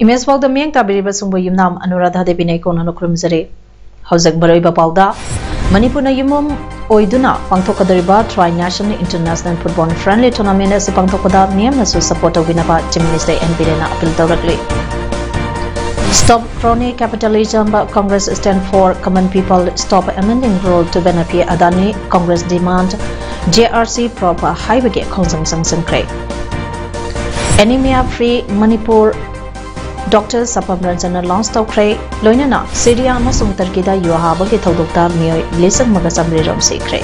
Image Walk the Miang Tabiriba Sumbo Yumnam Anuradha de Binekon and Okrumzere. Hausak Baraiba Pauda Manipuna Yumum Oiduna Pangtokadariba Tri-National International Football Friendly Tournament as a Pangtokoda Miamasu supporter Winaba Minister and Birena Apil directly. Stop crony capitalism, Congress stand for common people, stop amending rule to benefit Adani, Congress demand JRC proper highway Kongsang Sang Kray. Anemia free Manipur Doctors Sapamranjana Longstock Kray, Loinana, Syria Masung Turkida Yuhaba Getodokta Mio, Listen Magasamri Rom Sekray.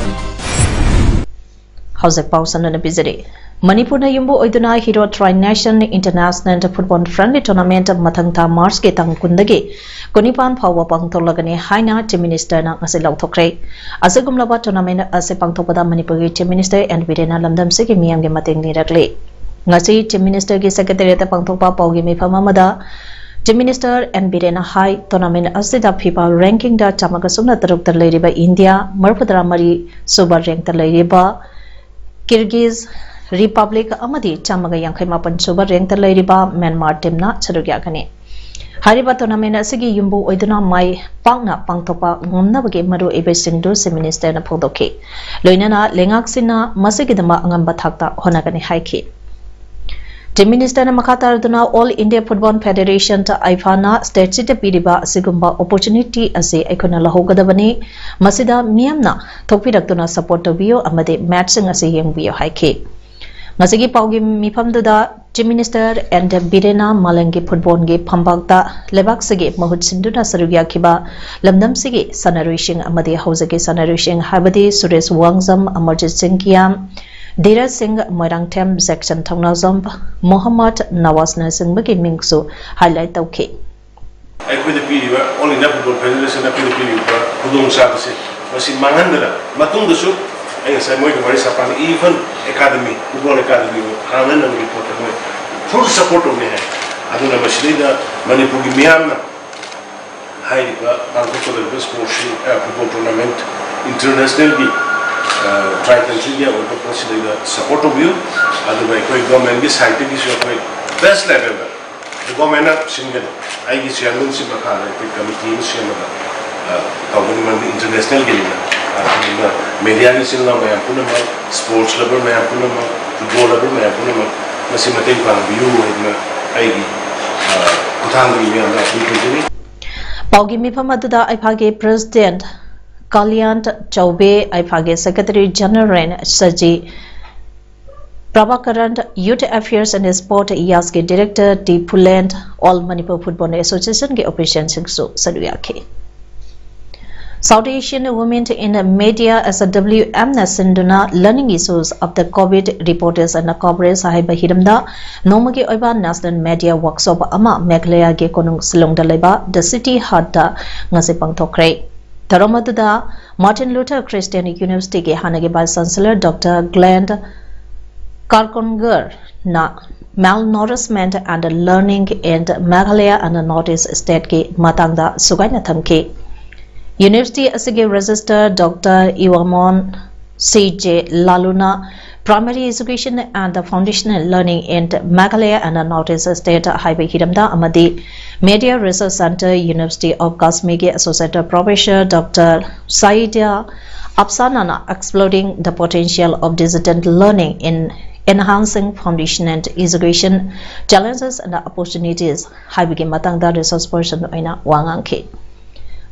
Hausak Pausan and Bizari. Manipurna Yumbu Oiduna Hero Tri-National International Football Friendly Tournament Matangta Mars Getang Kundagi, Kunipan Power Pangtolagani Haina, Team Minister na Asilaw Tokray. Asagumlaba Tournament as a Pangtopada Manipuri Team Minister and Virena Landam Siki Miang Mating Nirakli. Ngasi Team Minister ki Secretary ta Pangtopa Paugi Mifamamada, Team Minister and Birena High Tournament Asida FIFA ranking da Chamakasuna Taruk Taleriba India, Murpadra Mari Suba Rank Taleriba, Kyrgyz Republic Amadi Chamaga Yankama Pansuba Rank Taleriba, Myanmar Timna Charugyakani. Hariba Tournament Asigi Yumbu Oiduna Mai Pangna Pangtopa Ngumnabagi Maru Ebesindu Se Minister na Podoki. Loinana Lengaksina Masigidama Angamba Thakta Honagani Haiki. The Minister Makatarduna All India Football Federation to Ifana State City Piriba Sigumba opportunity as a Iconala Hogadabani Masida Miamna Topidaktuna support to Bio Amade matching as a young Bio Haiki. Masigi Paugi Mipamduda, Chief Minister and Birena Malangi Football Pambagta Lebaksigi Mahut Sinduna Sarugia Kiba Lamdam Sigi Sanarishing Amadi Hausaki Sanarishing Habadi Suresh Wangzam Amarjit Singh Dira Singh Moirangtem Section Tangnazam Muhammad Nawaz Nasing Bagi Mingsu highlight okay. I could be all in Football Federation of Philippines, Hudung Sabasi, was in Manandra, Matung the soup, and Samuel Marisapan, even Academy, Football Academy, Hanan and reported full support of me. Aduna Mashida, Manipugi Miana, Haiba, Banco for the sports football tournament, international. Tri-country or the support of you, otherwise, government is cited is your best level. The government of single, I guess, Yaman Sibaka, the committee in Shemaka, government international game, media is in Lama Punama, sports level Mayapunama, football level Mayapunama, Masimatin view with Ivy, Kutangi and Paugi Mipamaduda Ipage President. Kalyant Chaube, Ipage Secretary General Saji Prabhakaran, Youth Affairs and Sport Yaski Director D. Puland, All Manipur Football Association ke Operation Singsu Saruyake. South Asian Women in Media as a WM Sinduna learning issues of the COVID reporters and coverage Sahiba Hidamda, Nomagi Oiba National Media Workshop Ama Meglea Ge Konung Silong Daleba, the city Hadda Ngasipang Tokre. Taramadada, Martin Luther Christian University ke Hanage Vice Chancellor Dr. Glenn Karkonger na malnourishment and learning in Meghalaya and Northeast State ke Matangda Sugaina Thamke. University Asige Register Dr. Iwamon C.J. Laluna Primary Education and Foundational Learning in Meghalaya and Northeast State Highway Hidamda Amadi Media Research Center University of Kashmir Associate Professor Dr. Saida Apsanana exploring the potential of digital learning in enhancing foundation and education challenges and opportunities Highway Matangda Resource Person Oina Wangangke.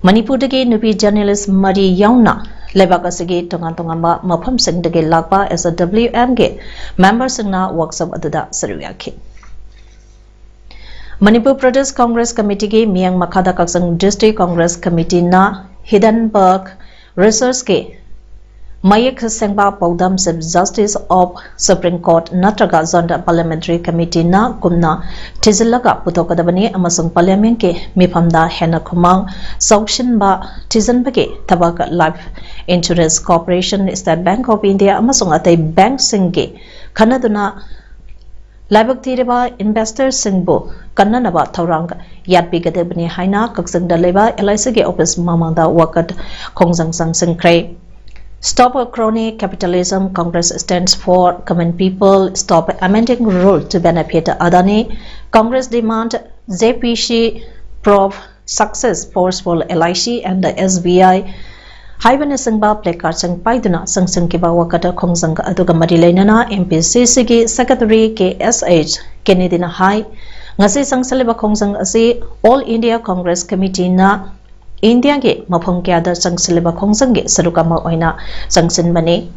Manipur dagi nubi journalist Mari Yauna Lebakasigi Tonga Mapam Sing dagi Lakpa as a WM ge member Singna workshop Aduda Saruyaki. Manipur Pradesh Congress Committee ge Miang Makada Kaksang District Congress Committee na Hidenburg Research ke Mayek Sengba PAODAM 6th Justice of Supreme Court Natraga Zonda Parliamentary Committee na kumna Tizilaga Putokadabani Amasung Parliament ke Mipamda Hena Kumang Saukshin ba Tizenbake Tabaka Life Insurance Corporation State Bank of India Amasung Atay Bank Singge Kanaduna Labak Tireba Investor Singbo Kananaba Taurang Yadbigadabani Haina Kaksang Daleba Elisage Office Mamanda Wakat Kongsang Sang Singkray. Stop crony capitalism. Congress stands for common people. Stop amending rule to benefit Adani. Congress demand JPC prove success forceful LIC and the SBI. Haiban Sangba placard sang paiduna sang kiba wakata kongsang aduga marilainana MPCC ki Secretary KSH Kennedy na hai ngasi sang saliba kongsang asi All India Congress Committee na India ge mapong kya da sang saliba kongsang ge sarukama oina sangsin bani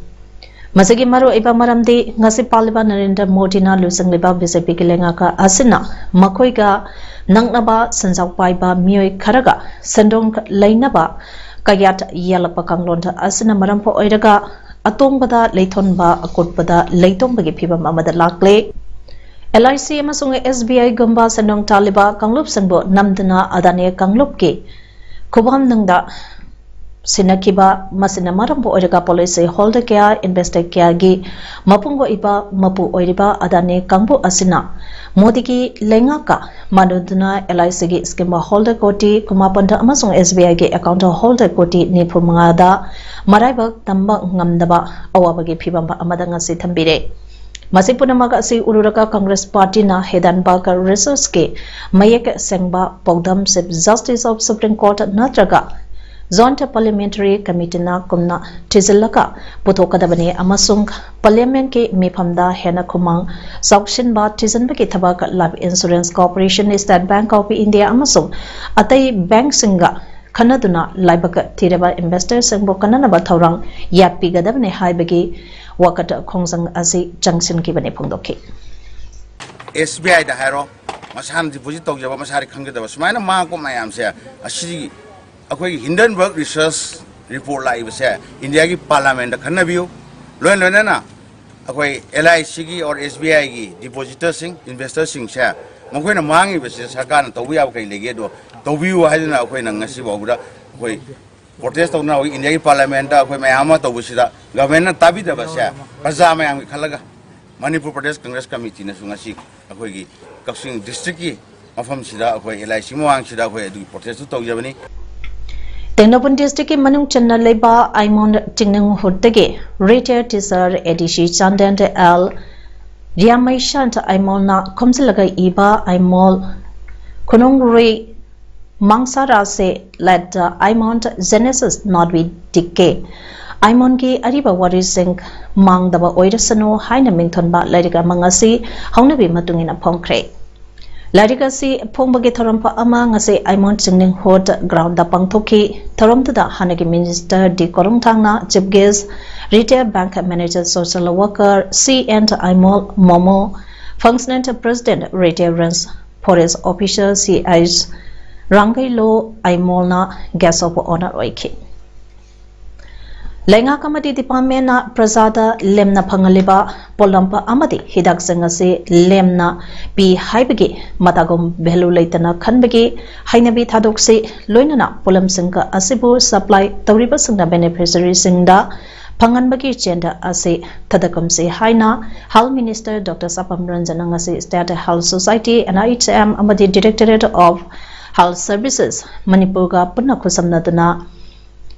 masagi maro iba maramdi ngasi paliba Narendra Modi na lusang liba BJP ki lenga ka asina makoi ga nangnaba sanjau paiba mioi kharaga sandong lainaba Kayat Yalapa Kanglonta Asina Marampo Oiraga Atongbada Leitonba Akutbada Leitonbagi Pibam Amada Lakle LIC Amasung SBI Gumba Sanong Taliba Kanglup Sangbo Namdana Adane Kanglup Ki Kubam Nangda Sinakiba Masina Marampo Oiraga Policy Holder Kya Investor Kya Gi Mapungo Iba Mapu Oiriba Adane Kangbu Asina Modiki Lengaka Maduduna LIC gi Skimba Holder Koti Kumapanda Amasung SBI gi Account Holder Koti Nipumangada Maraibak Tamba Ngamdaba Awabagi Pibamba Amadanga si Tambire Masipunamaga si Ururaka Congress Party na Hedan Baka Resource ke Mayek Sengba PAODAM 6th Justice of Supreme Court Natraga Zonta Parliamentary Committee na kumna Tizilaka Putokadabani Amasung Parliament ke Mipamda Hena Kumang Saukshin ba Tizenbaki Tabak Life Insurance Corporation State Bank of India Amasung Atay Bank Singa Kanaduna Laibaka Tireba Investor Singbo Kananaba Taurang Yatpi Gadabane Haibagi Wakata Kongsang Asi Junction Kibane Pungdoki SBI da Hero Masan Deposit of Java Masari Kangada Smana Marco Mayam say Ashi Akwai Hindenburg Research Report live say India ki Parliament da khanna biyo loin na akwai LIC ki or SBI ki depositors sing investors sing say mangkoi na mangi bese sarkar na tawbi ab kai lege do tawbi wa hadina akwai na ngasi bawda akwai protest na India ki Parliament da akwai mayama tawbusida government na tabi da base praja mayam ki khalaga Manipur Pradesh Congress Committee na sungasi akwai ki Kaksing district ki mafam sida akwai LIC mo ang sida akwai du protest to tawjabani Tengnopun District ki Manung Channa Leba Aimon Tingnang Hurtage Retired Teacher Edishi Chandan L Riamai Shant Aimol na Komsilaga Iba Aimol Kunung Re Mangsara se led Aimon Genesis not be decay Aimon ki Ariba Warising Mang Daba Oirasano Haina Mington Ba Ladiga Mangasi Haunabi Matungina Pongkre Larigasi Pongbagi Tarampa Ama ngasi Aimon Chingning Hot Ground da Pangtoki Taramtada Hanagi Minister Di Korungtangna Jibgiz Retail Bank Manager Social Worker C and Aimol Momo Functionant President Retail Rents Police Officer C.I.'s Rangai Lo Aimolna Gas of Honor Oiki Lenga Kamati Department na Prasada Lemna Pangaliba Polampa Amadi Hidak Sangasi Lemna Bi Haibagi Matagum Belu Laitana Kanbagi Hainabi Tadoksi Loinana Polam Singa Asibu Supply Tauriba Singda Beneficiary Singda Panganbagi Chenda Asi Tadakumsi Haina Health Minister Dr. Sapam Ranjanangasi State Health Society and IHM Amadi Directorate of Health Services Manipurga Punakusamnadana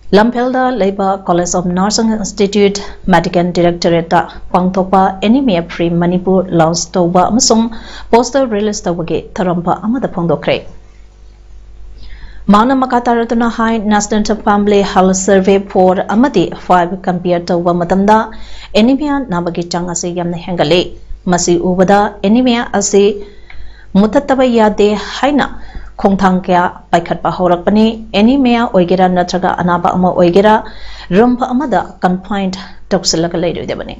Lampelda Labour College of Nursing Institute Medical Directorate Pangtopa Anemia Free Manipur Launch Toba Amasung Poster Release Tobagi Tarampa Amada Pongdokre Mana Makataratuna High National Family Health Survey for Amadi 5 compared to Wamadamda Anemia Nabagi Changasi Yamna Hengale Masi Ubada Anemia Asi Mutataba Yade Haina Kongtang kaya paikat pa horakpani anemia oigera natraga anaba ama oigera rumpa amada confined toxilaga leido debani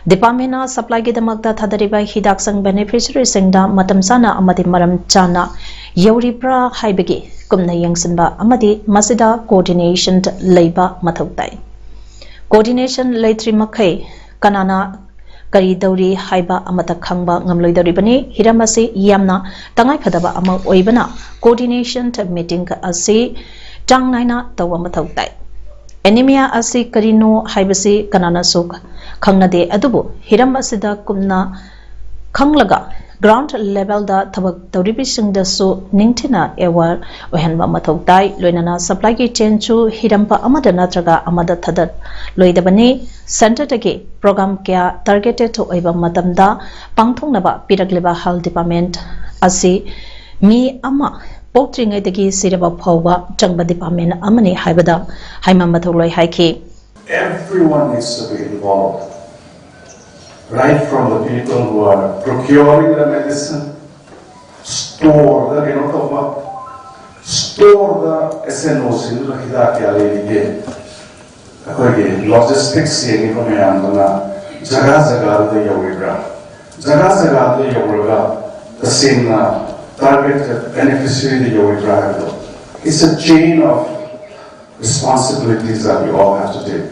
Department na supply gi damakta thadariba hidak sang beneficiary singda matamsana amadi maram chana yauri pra haibagi kumna yangsinba amadi masida coordination leiba mathautai coordination leitri makai kanana kari dauri haiba amata khangba ngamloidoribani hiramasi yamna tangai phadaba ama oibana coordination meeting asi changnaina tawa mathautai anemia asi karino haibasi kanana suk khangnade adubu hiram asida kumna khanglaga ground level da thabak tauribising da su ningthina ewa ohanba mathautai loinana supply ki chain chu hirampa amada natraga amada thadat loidabani center take program kya targeted to oiba matamda pangthongnaba pirakleba health department asi mi ama pokringai dagi siraba phawba changba department amani haibada haima matholoi haiki. Everyone needs to be involved, right from the people who are procuring the medicine, store the SNOs in the logistics the same targeted beneficiary. It's a chain of responsibilities that we all have to take.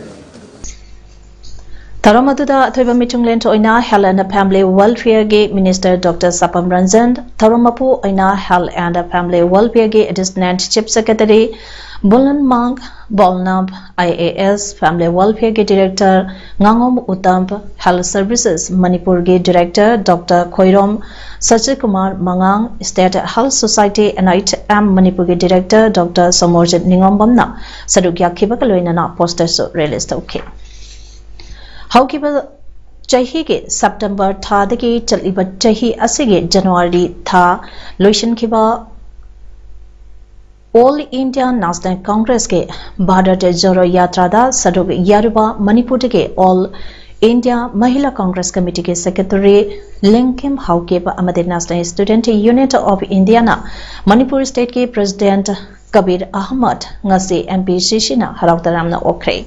Taramadуда Athoiba Mitunglen to Oina Health and Family Welfare Ge Minister Dr. Sapam Ranjan, Taramapu Oina Health and Family Welfare Ge Assistant Chief Secretary Bulan Mang Bolnab IAS Family Welfare Ge Director Ngangom Utamp Health Services Manipur Ge Director Dr. Khoirom Sachikumar Mangang State Health Society NITM Manipur Ge Director Dr. Somorjit Ningombamna Sadugya Kibakaloinana posters released okay. Haukiba chahi ke September tha dagi chaliba chahi asige January tha loishan kiba All India National Congress ke Bharat Joro Yatra da sadug yaruba Manipur ke All India Mahila Congress Committee ke Secretary Linkim Haukiba Amade National Student Unit of India na Manipur State ke President Kabir Ahmad ngasi MP Shishina Harawtaramna okre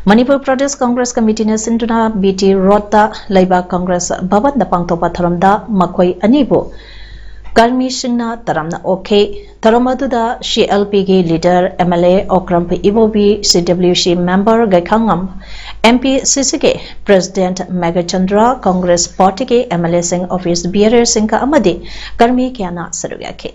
Manipur Pradesh Congress Committee na Sinduna BT Rota Laiba Congress Bhavan da Pangtopa Tharamda Makoi Anibu Karmi Singna Taramna okay Taramadu CLP ge leader MLA Okramp Ibobi CWC member Gaikangam MP CCK President Megachandra Congress Party ke MLA Singh Office Bearer Singh Amadi Karmi Kyana Sarugake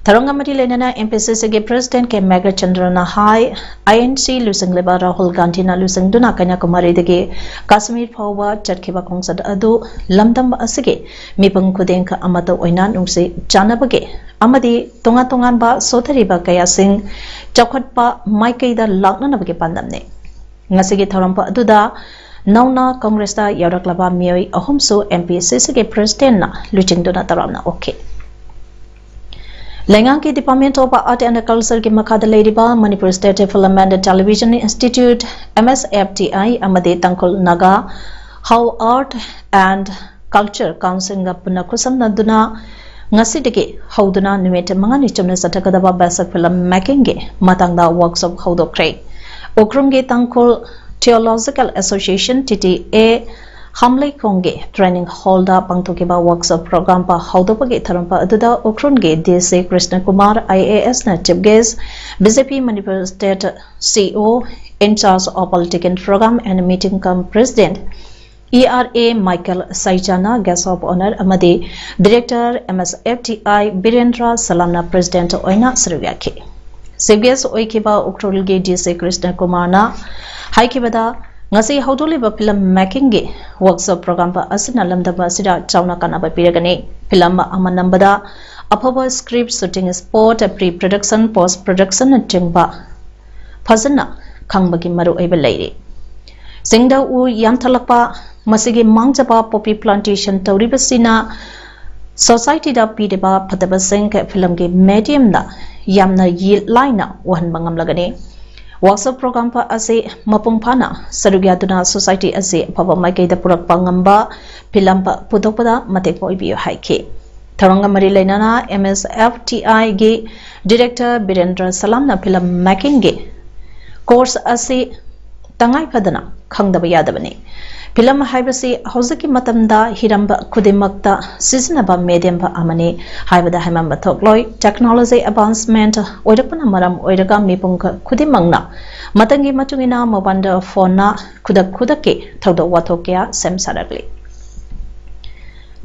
Tarangamati Lenana MPCC ke President ke Mega Chandrana High INC Lusing Leba Rahul Gandhi na Lusing Duna Kanyakumari dege Kashmir Phawa Chatkiba Kongsad Adu Lamdam Asige Mipang Kudenka Amato Oina Nungsi Janabage Amadi Tonga Tonganba Sothariba Kaya Singh Chakwatpa Maikaida Laknanabage Pandamne Ngasige Tharampa Aduda Nauna Congress da Yaraklaba Mioi Ahumso MPCC ke President na Luching Duna Taramna okay Lengang ke Department of Art and Culture ke Makhada Leiriba Manipur State Film and Television Institute MSFTI Amade Tangkol Naga How Art and Culture Council Gapuna Kusam Naduna Ngasidike Hauduna Numit Mangani Chumna Satakadaba Basak Film Making Matangda Workshop Haudokre Okrumge Tangkol Theological Association TTA Hamley Konge Training Hall da Pangtokiba Workshop Program pa Haudopage Tharampa Aduda Okrunge DC Krishna Kumar IAS na Chief Guest BJP Manipur State CEO in charge of Political Program and Meeting Come President ERA Michael Saijana Guest of Honor Amadi Director MSFTI Birendra Salamna President Oina Srivyaki Chief Guest Oikiba Okrulge DC Krishna Kumar na Haikibada Ngasi Haudoliba Film Making Workshop Program pa Asina Lamdaba Sida Chauna Kanaba Piragani Film Amanambada Apapa Script Shooting Sport Pre-Production Post-Production Chingba Fazana Kangbagi Maru Eba Lady Singda U Yantalapa Masigi Mangjaba Poppy Plantation Tauribasina Society da Pideba Padaba Sink Film Ge Medium da Yamna Yil Lina Wan Bangam Lagani Workshop program pa ase mapung phana sarugyaduna society ase phaba maikai da purak pangamba pilampa pudokpada mate poibiyo haike tharanga mari lainana MSFTI ge director Birendra Salamna film making ge course ase tangai phadana khangdaba yadabani film haibasi hozaki matamda hiramba khudimakta sizinaba medium ba amani haibada haimamba thokloi technology advancement oirakpana maram oiraga mipungka khudimangna matangi matungina mobile phone na khudake thodo wathokya semsarakli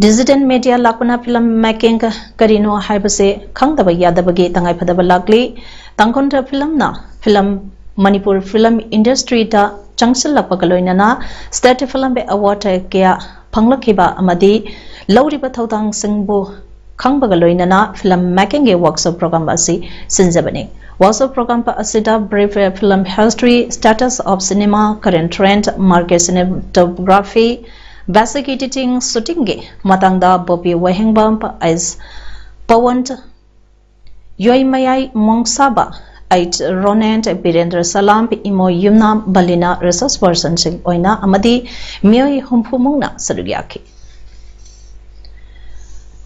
digital media lakpana film making karino haibase khangdaba yadabagi tangai phadaba lakli tangkontra film na film Manipur film industry da changsil lakpakaloinana state film award kya phanglakhiba amadi lauriba thautang singbu khangbagaloinana film making ge workshop program asi sinjabani workshop program pa asida brief film history status of cinema current trend market cinematography basic editing shooting ge matangda bobi wahengbam as pawant yoimayai mongsaba Ait Ronant Birendra Salam Imo Yumna Balina resource person sing oina amadi mioi humpumungna sarugyaki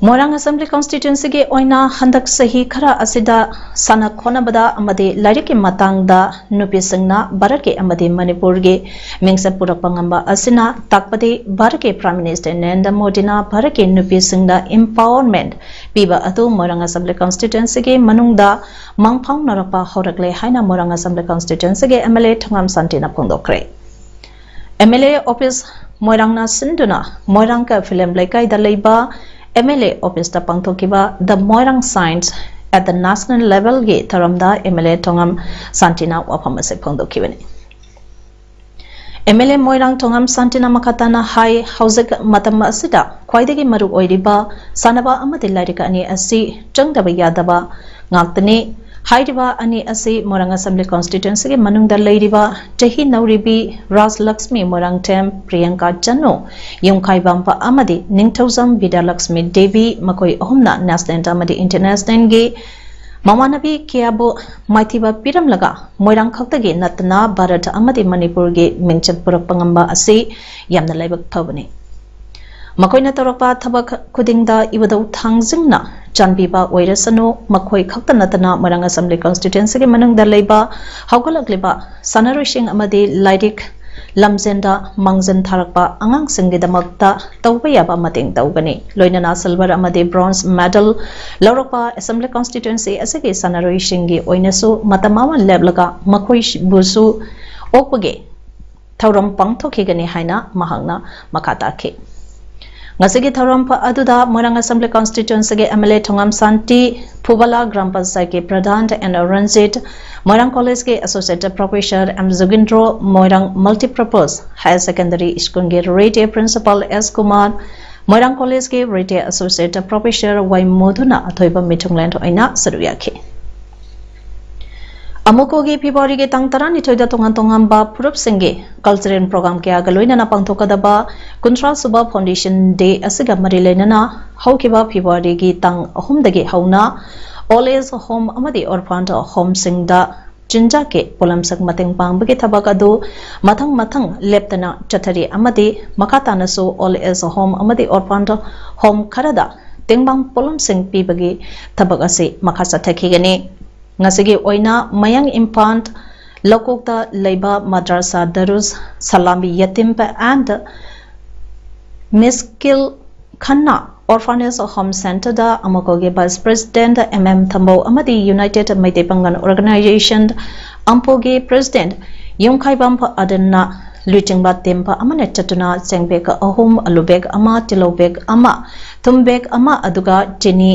Morang Assembly constituency ge oina handak sahi khara asida sana khona bada amadi lairiki matangda nupi singna Bharat ke amadi Manipur ge mingsa purak pangamba asina takpadi Bharat ke Prime Minister Narendra Modi na Bharat ke nupi singda empowerment piba atu Morang Assembly constituency ge manungda mangphang narakpa horakle haina Morang Assembly constituency ge MLA Thongam Santina phongdokre MLA office Moirangna sinduna Moirang ka film laikai da leiba MLA office ta pangthokiba the Moirang signs at the national level ge tharamda MLA Thongam Santina waphamase phongdokibani MLA Moirang Thongam Santina makatana hai hauzak matam asida khwaidagi maru oiriba sanaba amadi lairika ani asi changdaba yadaba ngaktani hairiba ani asi Morang Assembly constituency ge manungda leiriba jahi nauribi Raj Lakshmi Morang Tem Priyanka Janno Yungkai Bampa amadi Ningthauzam Vida Lakshmi Devi makoi ahumna national amadi international ge mamanabi kiabu maithiba piramlaga Moirang khaktage natna Bharat amadi Manipur ge mingchap purak pangamba asi yamna laibak phabani makoina torokpa thabak khudingda ibadau thangjingna chanbiba oirasanu makhoi khaktanatana Morang Assembly constituency ge manungda leiba haugalakliba sanarosing amadi lairik lamjenda mangjan tharakpa angang singgidamakta tawba yaba mating tawgani loinana silver amadi bronze medal laurakpa assembly constituency asege sanarosing gi oinasu matamawan leblaga makhoi busu okpage thauram pangthokigani haina mahangna makata ke Ngasigi Tharampa Aduda Morang Assembly constituency ge MLA Thongam Santi Phubala Gram Panchayat ke Pradhan and Ranjit Morang College ke Associate Professor M Jogindro Morang Multipurpose Higher Secondary School ge Retired Principal S Kumar Morang College ke Retired Associate Professor Y Modhuna athoiba mithungland oina saruyakhe Amuko ge February ge tangtara ni thoida tongan ba purup singge cultural program ke agaloina na pangthokadaba Kuntra Suba Foundation Day asiga mari leinana haukiba February gi tang ahum dage hauna all age home amadi orphan home singda jinja ke polamsak mateng pangbage thabak adu mathang leptana chathari amadi makata naso all age home amadi orphan home kharada tengbang polam sing pibagi thabak ase makasa thakigani ngasigi oina mayang infant lokokta leiba madrasa darus salami yatim and miskil khanna orphanage home center da amokoge vice president Thambo amadi United Maite Pangan organization ampoge president Yongkai Bampa adanna luitingba tempa amane chatuna sengbek ahum alubek ama tilobek ama thumbek ama aduga chini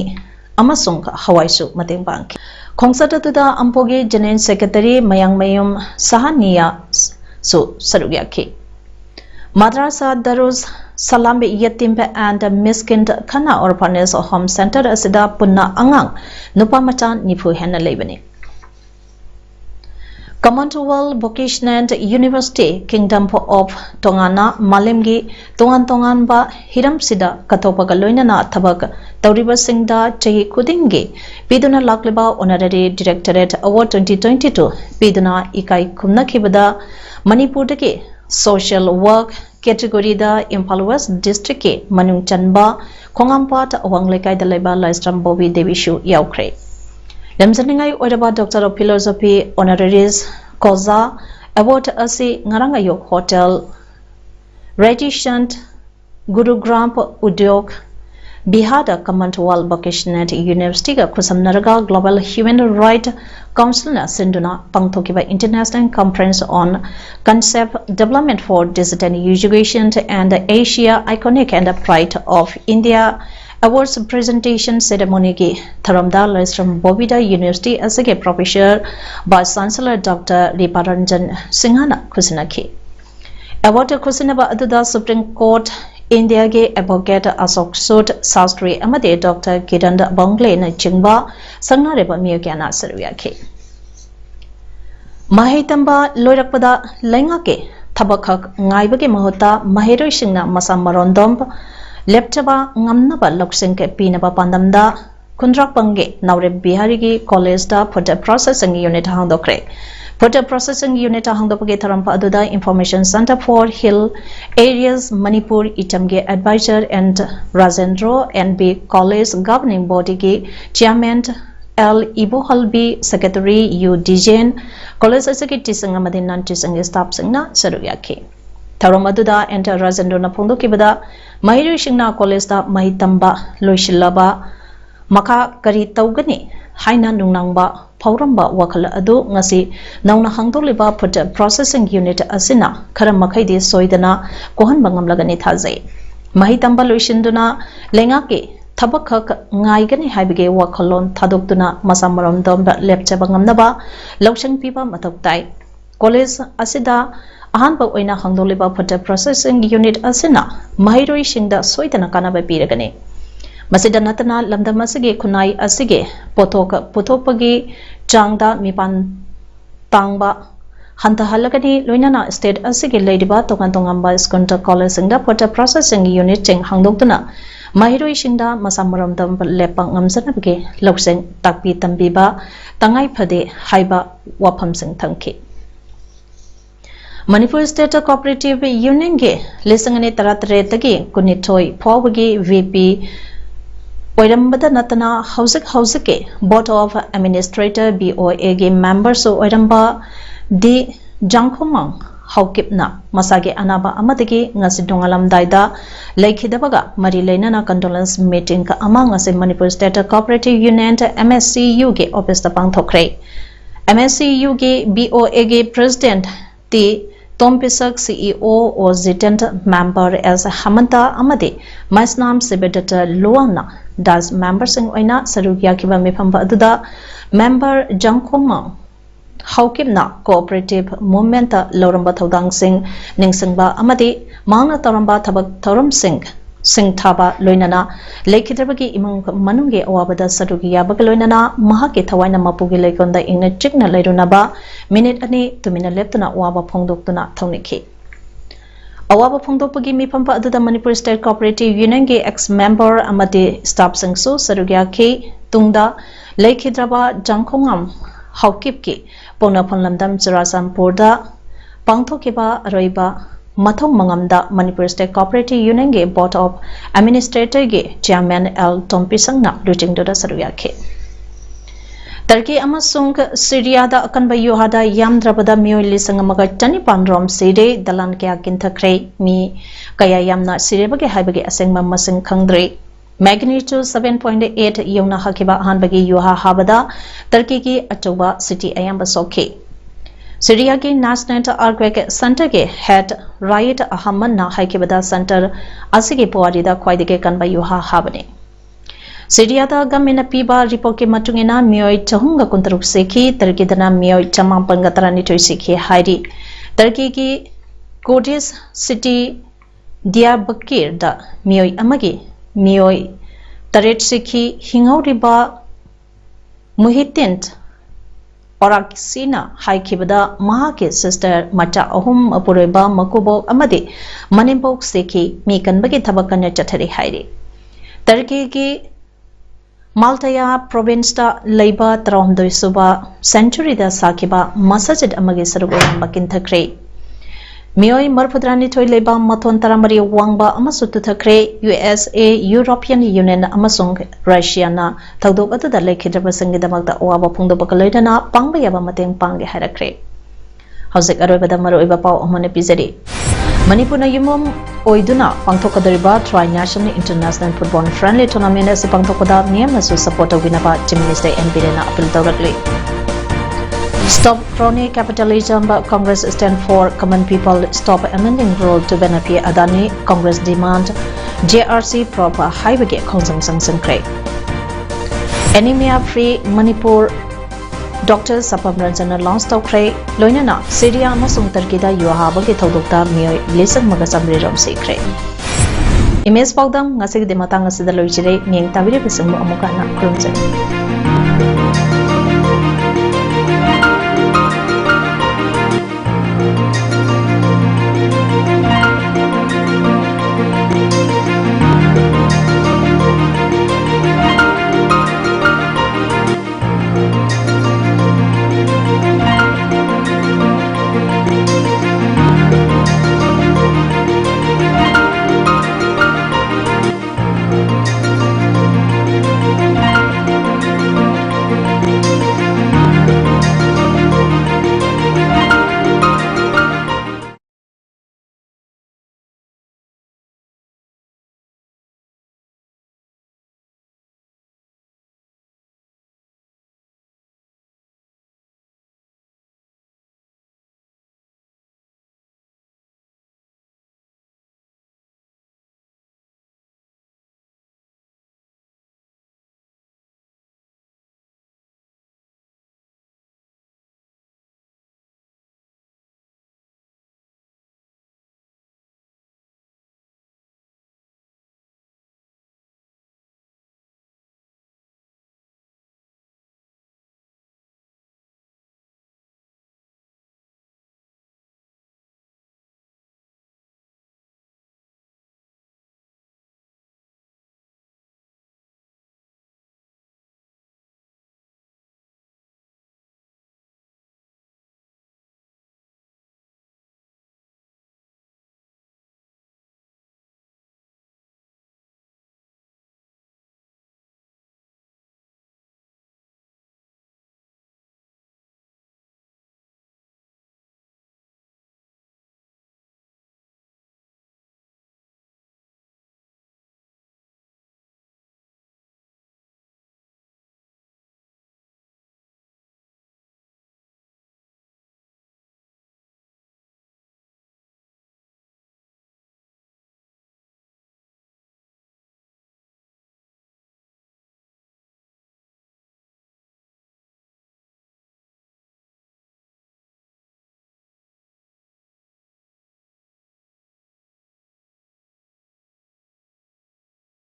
amasung hawaisu mateng bangki Khongsatatuda ampoge General Secretary Mayang Mayum Sahaniya su sarugyaki Madrasa Darus Salambi Yatimpe and Miskin Khana Orphanage Home Center asida punna angang nupamacha nifu hena lebani Commonwealth Vocational University Kingdom of Tongana Malemgi Tongan ba Hiram Sida Katopaga Loinana Tabak Tauriba Singda Chahi Kudingi Piduna Lakleba Honorary Directorate Award 2022 Piduna Ikai Kumna Kibada Manipur Deke Social Work Category da Impal West District ke Manung Chanba Kongampat Awanglekai Daleba Laistram Bobby Devishu Yaukre Lemzaningai Oraba Doctor of Philosophy Honoraris Causa Award asi ngarang ayok hotel Radisson Gurugram Udyog Bihada Commonwealth Vocational University ga Kusamnaraga Global Human Rights Council na Sinduna Pangthokiba International Conference on Concept Development for Digital Education and Asia Iconic and Pride of India Awards Presentation Ceremony ki Tharamda Lesram Bobida University asage Professor Vice Chancellor Dr. Riparanjan Singhana Kusinaki Award Kusinaba Aduda Supreme Court India ge Advocate Asok Sud Sastri Amade Dr. Kiran Bongle na Chingba Sangna Reba Miyakana Saruyaki Mahitamba Loirakpada Lengake Tabakak Ngaibagi Mahota Mahiro Singna Masamaron Leptaba Ngamnaba Loksenke Pinaba Pandamda Kundrak Bange Naure Biharigi College da Put Processing Unit Hangdokre Put Processing Unit Hangdopage Tarampa Aduda Information Center for Hill Areas Manipur Itamge Advisor and Rajendro NB College Governing Body Ki Chairman L Ibo Halbi Secretary U Dijen College Asaki Tisanga Madinan Tisanga Staff Singna Saruyaki Taramadda enter Rajendro na Pondokibada Mahiru Shingna College da Mahitamba Loishilaba Maka Kari Taugani Haina Nunangba Pauramba Wakala Adu Ngasi Nauna Hangdoliba Put Processing Unit Asina Karamakhaidi Soidana Kohan Bangamlagani Thaze Mahitamba Loishinduna Lengaki Tabakak Ngaigani Haibige Wakalon Tadokduna Masamaram Domba Lepchabangamnaba Lokshan Pipa Matoktai College Asida Ahanba Oina Hangdoliba Put Processing Unit Asina Mahiroi Shingda Soidana Kanaba Piragani Masida Natana Lamdamasige Kunai Asige Potoka Potopagi Changda Mipan Tangba Hanta Halagani Luinana State Asige Ladyba Tokantongamba Skunta College Singda Put Processing Unit Ching Hangdokduna Mahiroi Shingda Masamaram Dam Lepang Ngamsanabge Lokseng Takpi Tambiba Tangai Pade Haiba Wapam Sing Tanki Manipur State Cooperative Union ge Lisangani Taratare Tagi Kunitoi Pawagi VP Oirambada Natana Housake Board of Administrator BOA ge members so Oiramba di Jangkomang Haukipna Masage Anaba Amadigi Ngasidongalam Daida Laikidabaga Marilaina condolence meeting ka among us in Manipur State Cooperative Union MSCU ge office tapang thokre MSCU ge BOA ge President T Tompisak CEO or Zitent member as Hamanta Amadi Masnam Sibedata Luana does members in Oina Sarugia Kiba Mipamba Aduda member Jankoma Haukimna Cooperative Movement Loramba Todang Singh Ningsingba Amadi Manga Taramba Tabak Taram Singh Thaba Loinana Lekitrabagi Imang Manungi Awabada Sarugia Bagaloinana Mahaki Tawaina Mapugi Lekonda Inga Chigna Lerunaba Minute Ani to Mina Leptuna Waba Pongdoktuna Toniki Awaba Pongdopagi Mipampa Aduda Manipur State Cooperative Union ex-member Amadi Staff Singsu Sarugia Ki Tungda Lekidraba Jankongam Haukipki Ponapon Lamdam Jarasampurda Pangtokiba Roiba Mathong Mangamda Manipur State Cooperative Union Board of Administrator Chairman L Tompisangna Luting Doda Saruyaki Turkey Amasung Syria da Akanba Yohada Yamdrabada Mioili Sangamaga Tani Pandrom Sede Dalan Kaya Kintakre Mi Kaya Yamna Sirebagi Haibagi Asengma Masing Kangdre Magnitude 7.8 Yona Hakiba Hanbagi Yoha Habada Turkey ki Atoba City Ayamba Soke Syria ki National Earthquake Center ke Head Riot Ahaman na Haikibada Center Asigi Puarida Kwaidike Kanba Yoha Habane Syria da Gamina Piba Ripoke Matungina Mioi Tahunga Kuntaruk Seki Turkey dana Mioi Chamang Pangatarani Toisiki Haidi Turkey ki Kurdish City Diyarbakir da Mioi Amagi Mioi Taret Seki Hingauriba Muhitint Oraksina Haikibada Mahake Sister Mata Ahum Apureba Makubo Amadi Manimbok Seki Mikan Bagi Tabakanya Chatari Haidi Turkey ki Maltaya Province da Leiba Traumdoi Suba Century da Sakiba Masajid Amagi Sarugoyan Bakin Thakre Mioi Marpudrani Toy Leiba Maton Taramari Wangba Amasutu Thakre USA European Union Amasung Russia na Tagdok Atu da Lekhidraba Sangidamagda Oaba Pungdo Bakaloidana Pangbayaba Mateng Pangi Harakre Hauzik aroibada maroiba pau amane pizari. Manipurna yumum oiduna pangthokadariba Tri-National International Football Friendly Tournament asi pangthokada niyamnasu support winaba Chief Minister NB Rena appeal tawrakli. Stop crony capitalism. Congress stand for common people. Stop amending rule to benefit Adani. Congress demand JRC proper highway khongjang sanction kre. Anemia free Manipur. Dr. Sapam Ranjana launch tau kre. Loinana Syria amasung Turkey-da yuahaba ke thodokta mioi lesang magasamri rom se kre. Image PAODAM ngasig de matang asida loichire ming tabire besung amuka na krumjani.